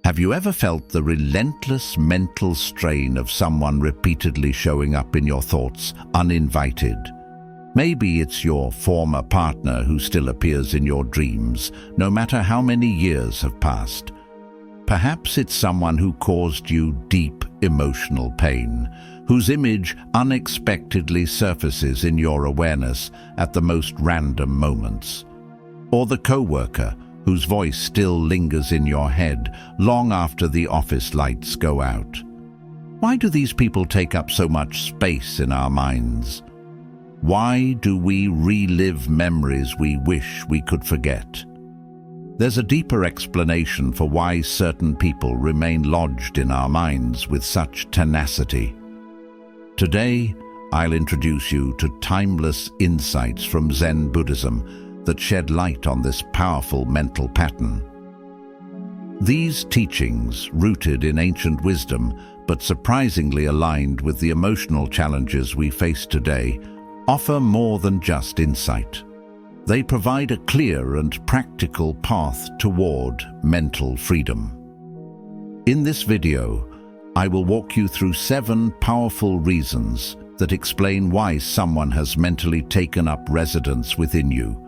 Have you ever felt the relentless mental strain of someone repeatedly showing up in your thoughts, uninvited? Maybe it's your former partner who still appears in your dreams, no matter how many years have passed. Perhaps it's someone who caused you deep emotional pain, whose image unexpectedly surfaces in your awareness at the most random moments. Or the coworker whose voice still lingers in your head long after the office lights go out. Why do these people take up so much space in our minds? Why do we relive memories we wish we could forget? There's a deeper explanation for why certain people remain lodged in our minds with such tenacity. Today, I'll introduce you to timeless insights from Zen Buddhism that shed light on this powerful mental pattern. These teachings, rooted in ancient wisdom but surprisingly aligned with the emotional challenges we face today, offer more than just insight. They provide a clear and practical path toward mental freedom. In this video, I will walk you through 7 powerful reasons that explain why someone has mentally taken up residence within you,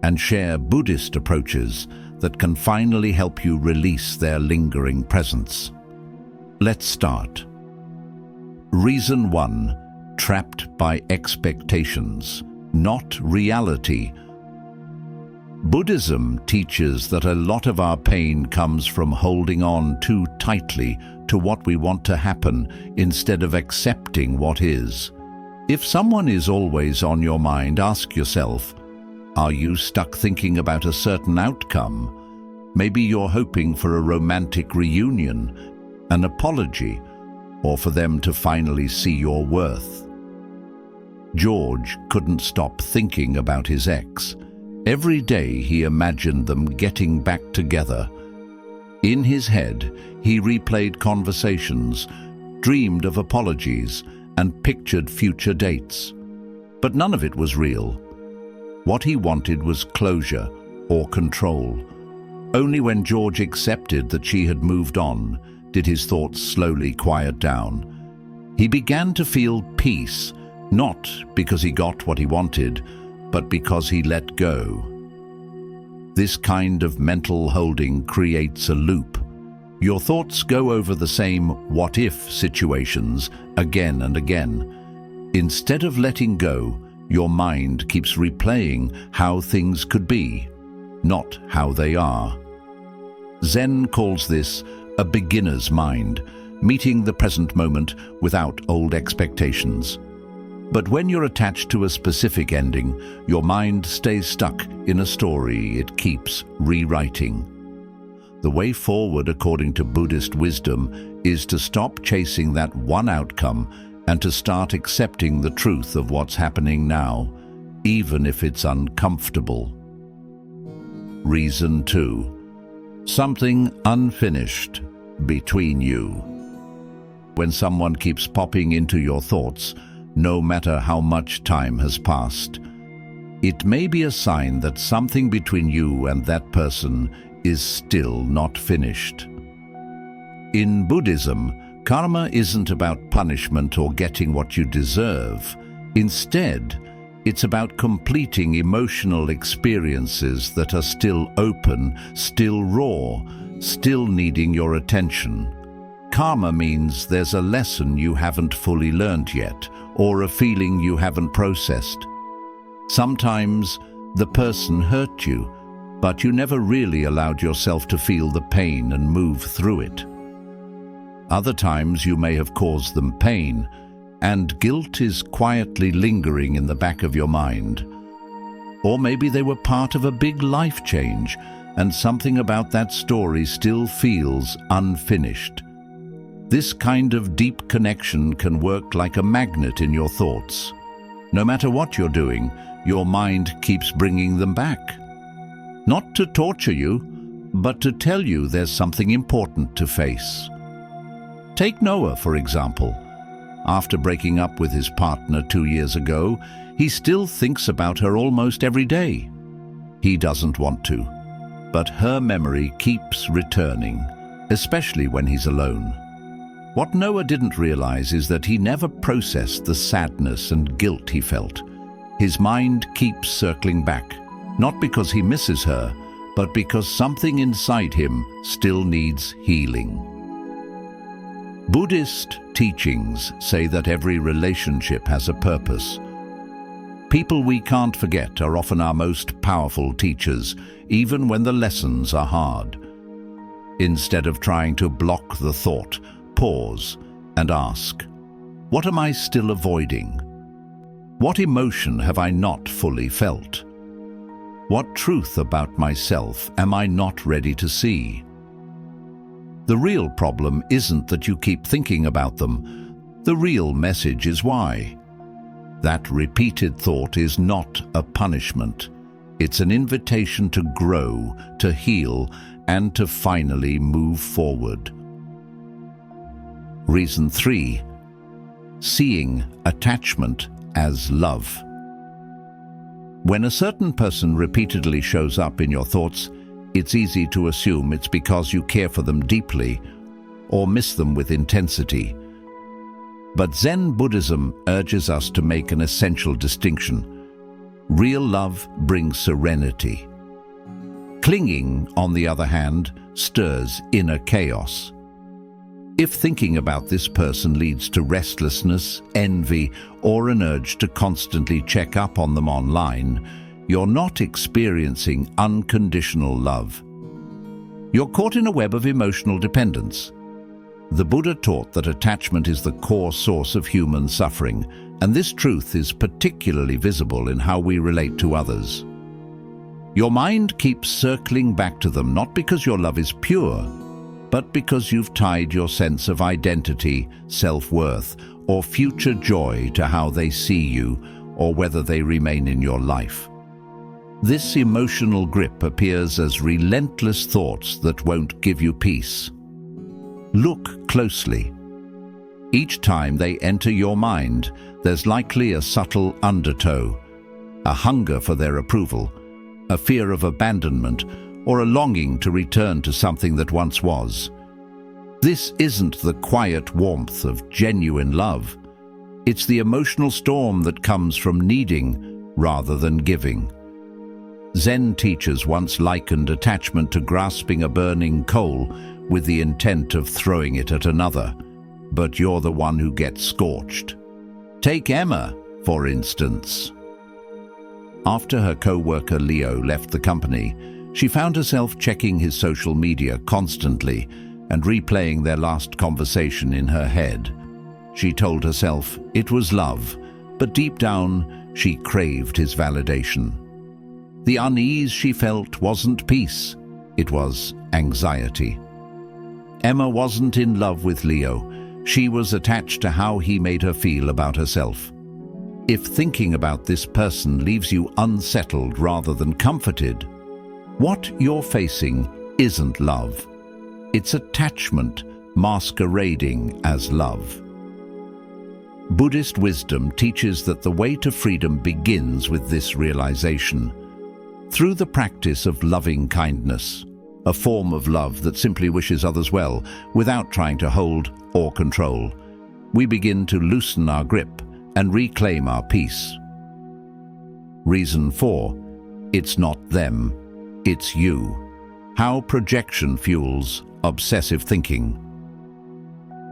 and share Buddhist approaches that can finally help you release their lingering presence. Let's start. Reason 1: trapped by expectations, not reality. Buddhism teaches that a lot of our pain comes from holding on too tightly to what we want to happen instead of accepting what is. If someone is always on your mind, ask yourself, are you stuck thinking about a certain outcome? Maybe you're hoping for a romantic reunion, an apology, or for them to finally see your worth. George couldn't stop thinking about his ex. Every day he imagined them getting back together. In his head, he replayed conversations, dreamed of apologies, and pictured future dates. But none of it was real. What he wanted was closure or control. Only when George accepted that she had moved on did his thoughts slowly quiet down. He began to feel peace, not because he got what he wanted, but because he let go. This kind of mental holding creates a loop. Your thoughts go over the same what-if situations again and again. Instead of letting go, your mind keeps replaying how things could be, not how they are. Zen calls this a beginner's mind, meeting the present moment without old expectations. But when you're attached to a specific ending, your mind stays stuck in a story it keeps rewriting. The way forward, according to Buddhist wisdom, is to stop chasing that one outcome and to start accepting the truth of what's happening now, even if it's uncomfortable. Reason 2: something unfinished between you. When someone keeps popping into your thoughts, no matter how much time has passed, it may be a sign that something between you and that person is still not finished. In Buddhism, karma isn't about punishment or getting what you deserve. Instead, it's about completing emotional experiences that are still open, still raw, still needing your attention. Karma means there's a lesson you haven't fully learned yet, or a feeling you haven't processed. Sometimes the person hurt you, but you never really allowed yourself to feel the pain and move through it. Other times you may have caused them pain, and guilt is quietly lingering in the back of your mind. Or maybe they were part of a big life change, and something about that story still feels unfinished. This kind of deep connection can work like a magnet in your thoughts. No matter what you're doing, your mind keeps bringing them back. Not to torture you, but to tell you there's something important to face. Take Noah, for example. After breaking up with his partner 2 years ago, he still thinks about her almost every day. He doesn't want to, but her memory keeps returning. especially when he's alone. What Noah didn't realize is that he never processed the sadness and guilt he felt. His mind keeps circling back, not because he misses her, but because something inside him still needs healing. Buddhist teachings say that every relationship has a purpose. People we can't forget are often our most powerful teachers, even when the lessons are hard. Instead of trying to block the thought, pause and ask, what am I still avoiding? What emotion have I not fully felt? What truth about myself am I not ready to see? The real problem isn't that you keep thinking about them. The real message is why. That repeated thought is not a punishment. It's an invitation to grow, to heal, and to finally move forward. Reason 3. Seeing attachment as love. When a certain person repeatedly shows up in your thoughts, it's easy to assume it's because you care for them deeply or miss them with intensity. But Zen Buddhism urges us to make an essential distinction. Real love brings serenity. Clinging, on the other hand, stirs inner chaos. If thinking about this person leads to restlessness, envy, or an urge to constantly check up on them online, you're not experiencing unconditional love. You're caught in a web of emotional dependence. The Buddha taught that attachment is the core source of human suffering, and this truth is particularly visible in how we relate to others. Your mind keeps circling back to them not because your love is pure, but because you've tied your sense of identity, self-worth, or future joy to how they see you or whether they remain in your life. This emotional grip appears as relentless thoughts that won't give you peace. Look closely. Each time they enter your mind, there's likely a subtle undertow, a hunger for their approval, a fear of abandonment, or a longing to return to something that once was. This isn't the quiet warmth of genuine love. It's the emotional storm that comes from needing rather than giving. Zen teachers once likened attachment to grasping a burning coal with the intent of throwing it at another, but you're the one who gets scorched. Take Emma, for instance. After her co-worker Leo left the company, she found herself checking his social media constantly and replaying their last conversation in her head. She told herself it was love, but deep down she craved his validation. The unease she felt wasn't peace, it was anxiety. Emma wasn't in love with Leo. She was attached to how he made her feel about herself. If thinking about this person leaves you unsettled rather than comforted, what you're facing isn't love. It's attachment masquerading as love. Buddhist wisdom teaches that the way to freedom begins with this realization. Through the practice of loving kindness, a form of love that simply wishes others well without trying to hold or control, we begin to loosen our grip and reclaim our peace. Reason 4. It's not them, it's you. How projection fuels obsessive thinking.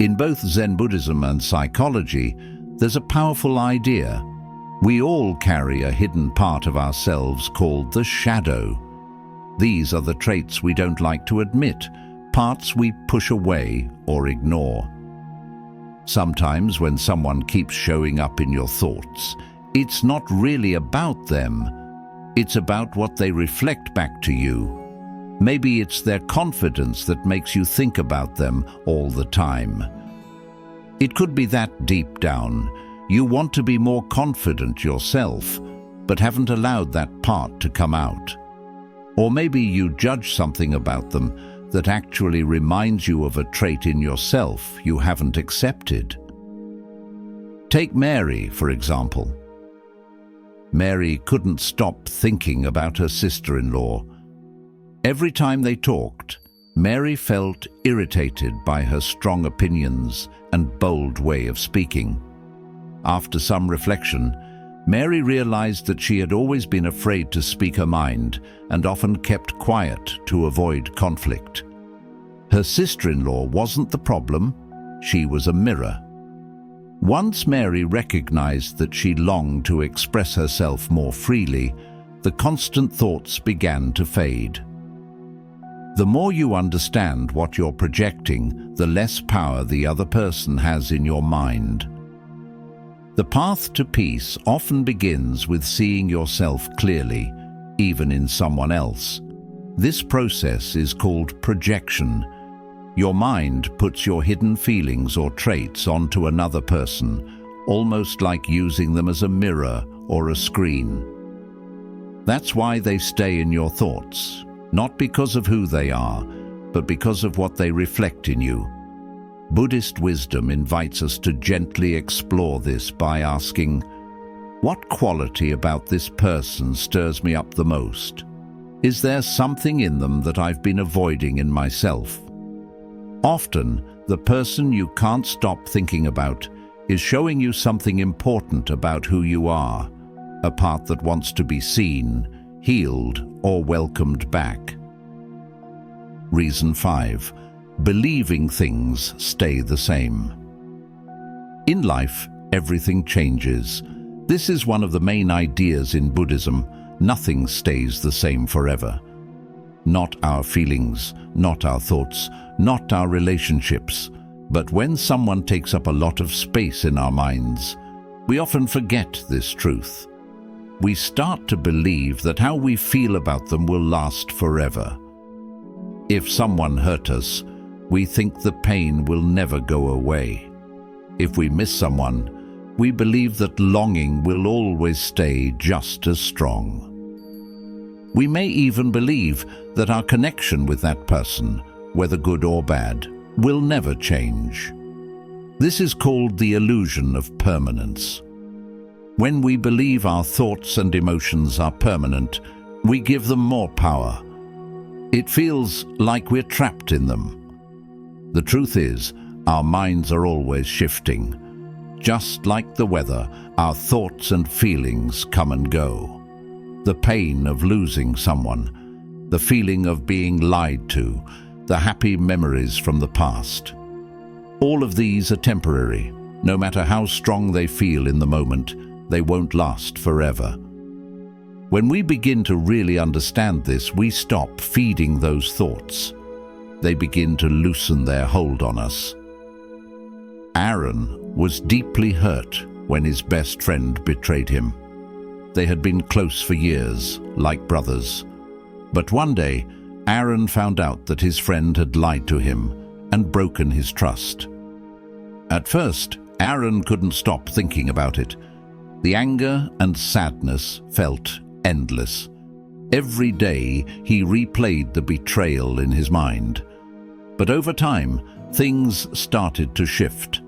In both Zen Buddhism and psychology, there's a powerful idea. We all carry a hidden part of ourselves called the shadow. These are the traits we don't like to admit, parts we push away or ignore. Sometimes when someone keeps showing up in your thoughts, it's not really about them. It's about what they reflect back to you. Maybe it's their confidence that makes you think about them all the time. It could be that deep down, you want to be more confident yourself, but haven't allowed that part to come out. Or maybe you judge something about them that actually reminds you of a trait in yourself you haven't accepted. Take Mary, for example. Mary couldn't stop thinking about her sister-in-law. Every time they talked, Mary felt irritated by her strong opinions and bold way of speaking. After some reflection, Mary realized that she had always been afraid to speak her mind and often kept quiet to avoid conflict. Her sister-in-law wasn't the problem, she was a mirror. Once Mary recognized that she longed to express herself more freely, the constant thoughts began to fade. The more you understand what you're projecting, the less power the other person has in your mind. The path to peace often begins with seeing yourself clearly, even in someone else. This process is called projection. Your mind puts your hidden feelings or traits onto another person, almost like using them as a mirror or a screen. That's why they stay in your thoughts, not because of who they are, but because of what they reflect in you. Buddhist wisdom invites us to gently explore this by asking, what quality about this person stirs me up the most? Is there something in them that I've been avoiding in myself? Often, the person you can't stop thinking about is showing you something important about who you are, a part that wants to be seen, healed, or welcomed back. Reason 5. Believing things stay the same. In life, everything changes. This is one of the main ideas in Buddhism. Nothing stays the same forever. Not our feelings, not our thoughts, not our relationships. But when someone takes up a lot of space in our minds, we often forget this truth. We start to believe that how we feel about them will last forever. If someone hurt us, we think the pain will never go away. If we miss someone, we believe that longing will always stay just as strong. We may even believe that our connection with that person, whether good or bad, will never change. This is called the illusion of permanence. When we believe our thoughts and emotions are permanent, we give them more power. It feels like we're trapped in them. The truth is, our minds are always shifting. Just like the weather, our thoughts and feelings come and go. The pain of losing someone, the feeling of being lied to, the happy memories from the past. All of these are temporary. No matter how strong they feel in the moment, they won't last forever. When we begin to really understand this, we stop feeding those thoughts. They begin to loosen their hold on us. Aaron was deeply hurt when his best friend betrayed him. They had been close for years, like brothers. But one day, Aaron found out that his friend had lied to him and broken his trust. At first, Aaron couldn't stop thinking about it. The anger and sadness felt endless. Every day, he replayed the betrayal in his mind. But over time, things started to shift.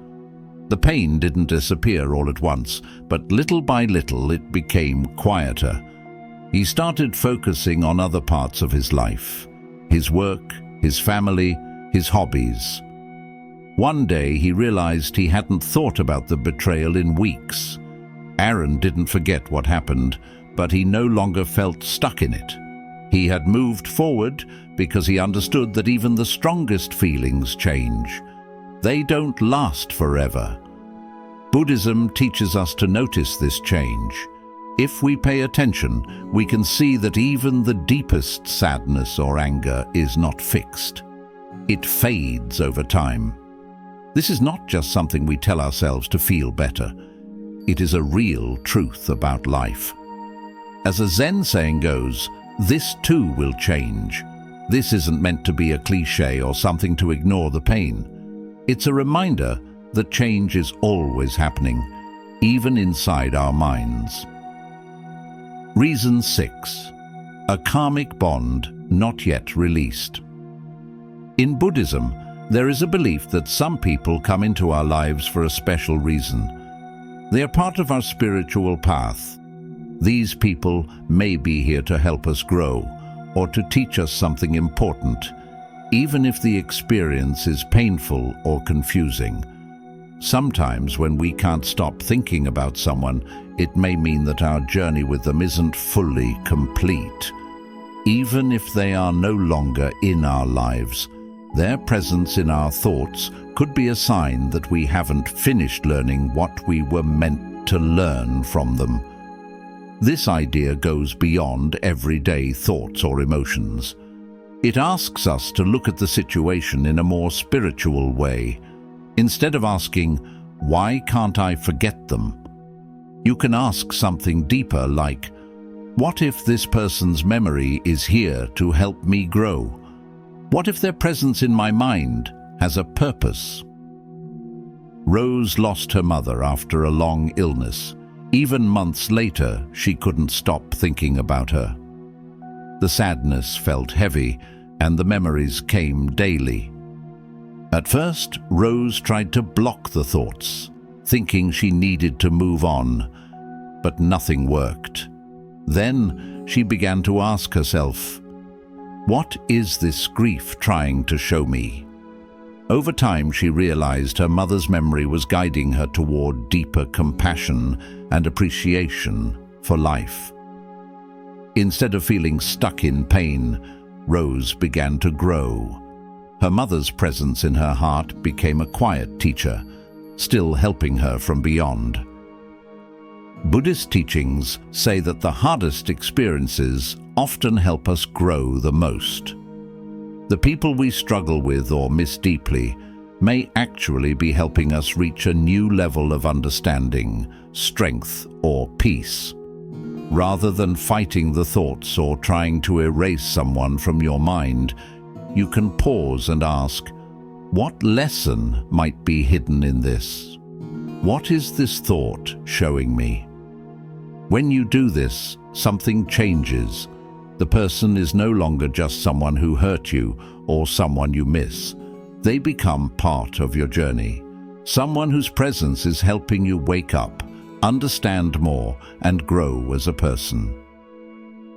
The pain didn't disappear all at once, but little by little it became quieter. He started focusing on other parts of his life, his work, his family, his hobbies. One day he realized he hadn't thought about the betrayal in weeks. Aaron didn't forget what happened, but he no longer felt stuck in it. He had moved forward because he understood that even the strongest feelings change. They don't last forever. Buddhism teaches us to notice this change. If we pay attention, we can see that even the deepest sadness or anger is not fixed. It fades over time. This is not just something we tell ourselves to feel better. It is a real truth about life. As a Zen saying goes, this too will change. This isn't meant to be a cliché or something to ignore the pain. It's a reminder that change is always happening, even inside our minds. Reason 6. A karmic bond not yet released. In Buddhism, there is a belief that some people come into our lives for a special reason. They are part of our spiritual path. These people may be here to help us grow or to teach us something important. even if the experience is painful or confusing. Sometimes when we can't stop thinking about someone, it may mean that our journey with them isn't fully complete. Even if they are no longer in our lives, their presence in our thoughts could be a sign that we haven't finished learning what we were meant to learn from them. This idea goes beyond everyday thoughts or emotions. It asks us to look at the situation in a more spiritual way. Instead of asking, "Why can't I forget them?" you can ask something deeper like, "What if this person's memory is here to help me grow? What if their presence in my mind has a purpose?" Rose lost her mother after a long illness. Even months later, she couldn't stop thinking about her. The sadness felt heavy, and the memories came daily. At first, Rose tried to block the thoughts, thinking she needed to move on, but nothing worked. Then she began to ask herself, "What is this grief trying to show me?" Over time, she realized her mother's memory was guiding her toward deeper compassion and appreciation for life. Instead of feeling stuck in pain, Rose began to grow. Her mother's presence in her heart became a quiet teacher, still helping her from beyond. Buddhist teachings say that the hardest experiences often help us grow the most. The people we struggle with or miss deeply may actually be helping us reach a new level of understanding, strength, or peace. Rather than fighting the thoughts or trying to erase someone from your mind, you can pause and ask, what lesson might be hidden in this? What is this thought showing me? When you do this, something changes. The person is no longer just someone who hurt you or someone you miss. They become part of your journey. Someone whose presence is helping you wake up, understand more, and grow as a person.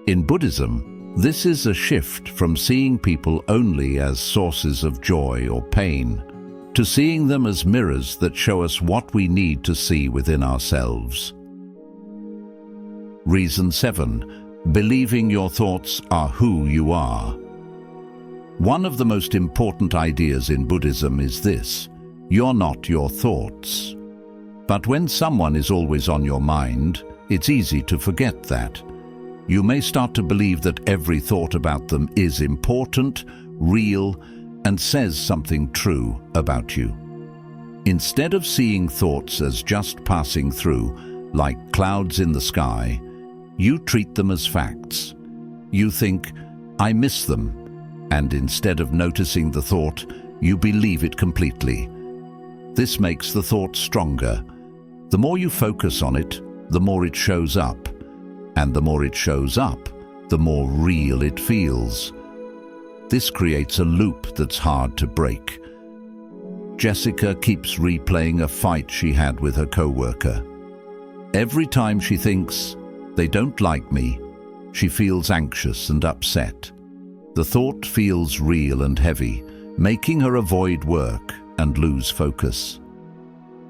In Buddhism, this is a shift from seeing people only as sources of joy or pain, to seeing them as mirrors that show us what we need to see within ourselves. Reason 7. Believing your thoughts are who you are. One of the most important ideas in Buddhism is this: you're not your thoughts. But when someone is always on your mind, it's easy to forget that. You may start to believe that every thought about them is important, real, and says something true about you. Instead of seeing thoughts as just passing through, like clouds in the sky, you treat them as facts. You think, "I miss them," and instead of noticing the thought, you believe it completely. This makes the thought stronger. The more you focus on it, the more it shows up. And the more it shows up, the more real it feels. This creates a loop that's hard to break. Jessica keeps replaying a fight she had with her coworker. Every time she thinks, "They don't like me," she feels anxious and upset. The thought feels real and heavy, making her avoid work and lose focus.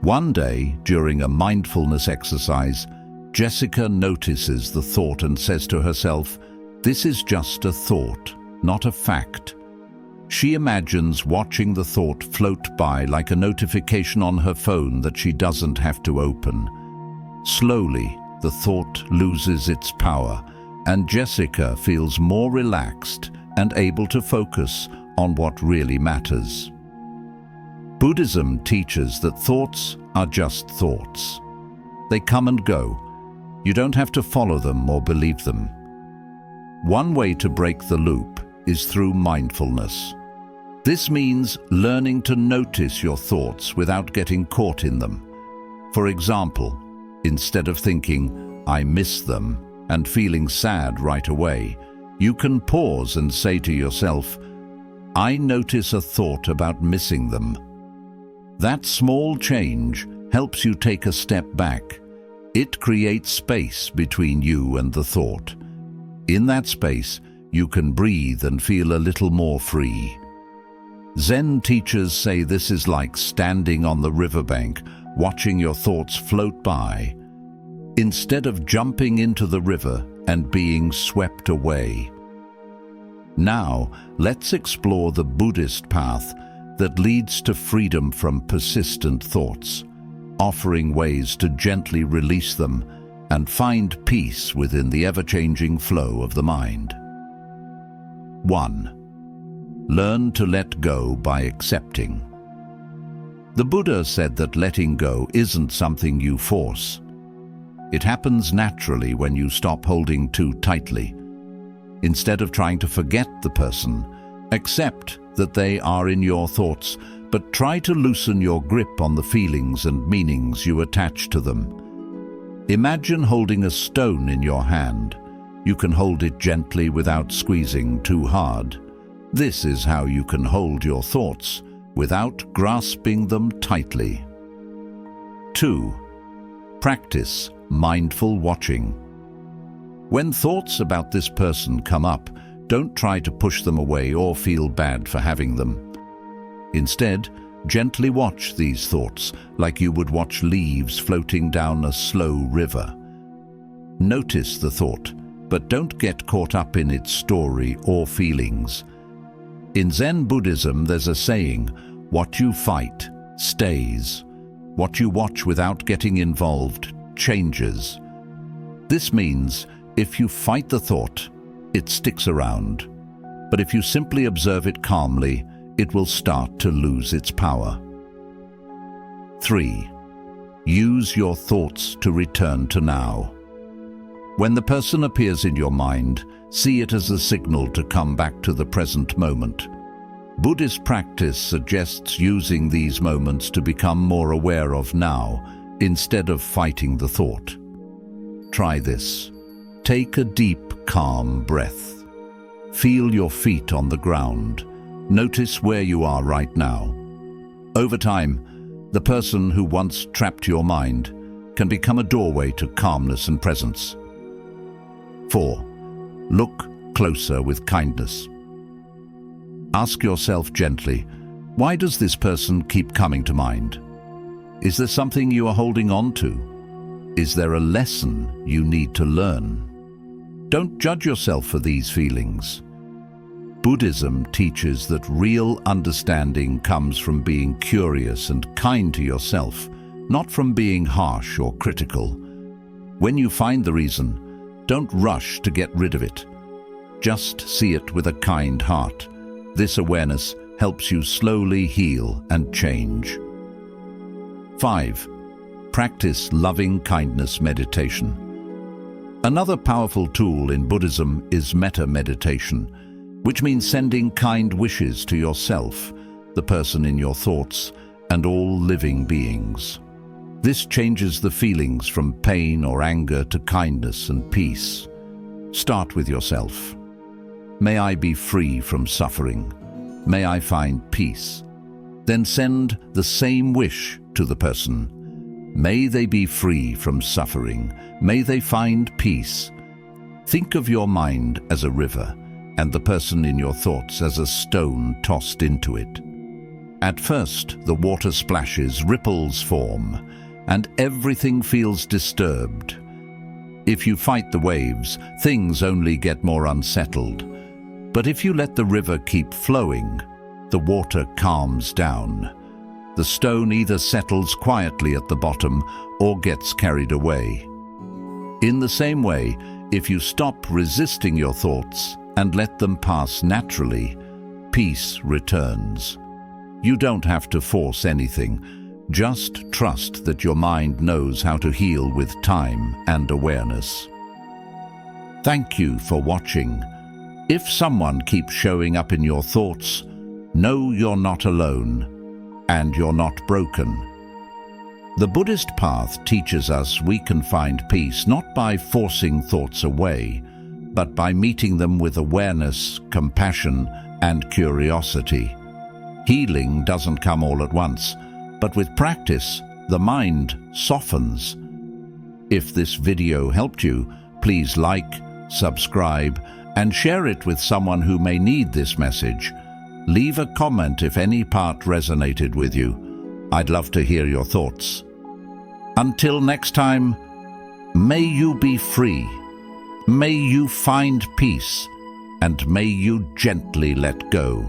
One day, during a mindfulness exercise, Jessica notices the thought and says to herself, "This is just a thought, not a fact." She imagines watching the thought float by like a notification on her phone that she doesn't have to open. Slowly, the thought loses its power, and Jessica feels more relaxed and able to focus on what really matters. Buddhism teaches that thoughts are just thoughts. They come and go. You don't have to follow them or believe them. One way to break the loop is through mindfulness. This means learning to notice your thoughts without getting caught in them. For example, instead of thinking, "I miss them," and feeling sad right away, you can pause and say to yourself, "I notice a thought about missing them." That small change helps you take a step back. It creates space between you and the thought. In that space, you can breathe and feel a little more free. Zen teachers say this is like standing on the riverbank, watching your thoughts float by, instead of jumping into the river and being swept away. Now, let's explore the Buddhist path that leads to freedom from persistent thoughts, offering ways to gently release them and find peace within the ever-changing flow of the mind. 1. Learn to let go by accepting. The Buddha said that letting go isn't something you force. It happens naturally when you stop holding too tightly. Instead of trying to forget the person, accept that they are in your thoughts, but try to loosen your grip on the feelings and meanings you attach to them. Imagine holding a stone in your hand. You can hold it gently without squeezing too hard. This is how you can hold your thoughts without grasping them tightly. 2. Practice mindful watching. When thoughts about this person come up, don't try to push them away or feel bad for having them. Instead, gently watch these thoughts like you would watch leaves floating down a slow river. Notice the thought, but don't get caught up in its story or feelings. In Zen Buddhism, there's a saying, "What you fight stays. What you watch without getting involved changes." This means if you fight the thought, it sticks around. But if you simply observe it calmly, it will start to lose its power. 3. Use your thoughts to return to now. When the person appears in your mind, see it as a signal to come back to the present moment. Buddhist practice suggests using these moments to become more aware of now, instead of fighting the thought. Try this. Take a deep, calm breath. Feel your feet on the ground. Notice where you are right now. Over time, the person who once trapped your mind can become a doorway to calmness and presence. 4. Look closer with kindness. Ask yourself gently, why does this person keep coming to mind? Is there something you are holding on to? Is there a lesson you need to learn? Don't judge yourself for these feelings. Buddhism teaches that real understanding comes from being curious and kind to yourself, not from being harsh or critical. When you find the reason, don't rush to get rid of it. Just see it with a kind heart. This awareness helps you slowly heal and change. 5. Practice loving kindness meditation. Another powerful tool in Buddhism is metta meditation, which means sending kind wishes to yourself, the person in your thoughts, and all living beings. This changes the feelings from pain or anger to kindness and peace. Start with yourself. May I be free from suffering. May I find peace. Then send the same wish to the person. May they be free from suffering. May they find peace. Think of your mind as a river and the person in your thoughts as a stone tossed into it. At first, the water splashes, ripples form, and everything feels disturbed. If you fight the waves, things only get more unsettled. But if you let the river keep flowing, the water calms down. The stone either settles quietly at the bottom or gets carried away. In the same way, if you stop resisting your thoughts and let them pass naturally, peace returns. You don't have to force anything. Just trust that your mind knows how to heal with time and awareness. Thank you for watching. If someone keeps showing up in your thoughts, know you're not alone and you're not broken. The Buddhist path teaches us we can find peace not by forcing thoughts away, but by meeting them with awareness, compassion, and curiosity. Healing doesn't come all at once, but with practice, the mind softens. If this video helped you, please like, subscribe, and share it with someone who may need this message. Leave a comment if any part resonated with you. I'd love to hear your thoughts. Until next time, may you be free, may you find peace, and may you gently let go.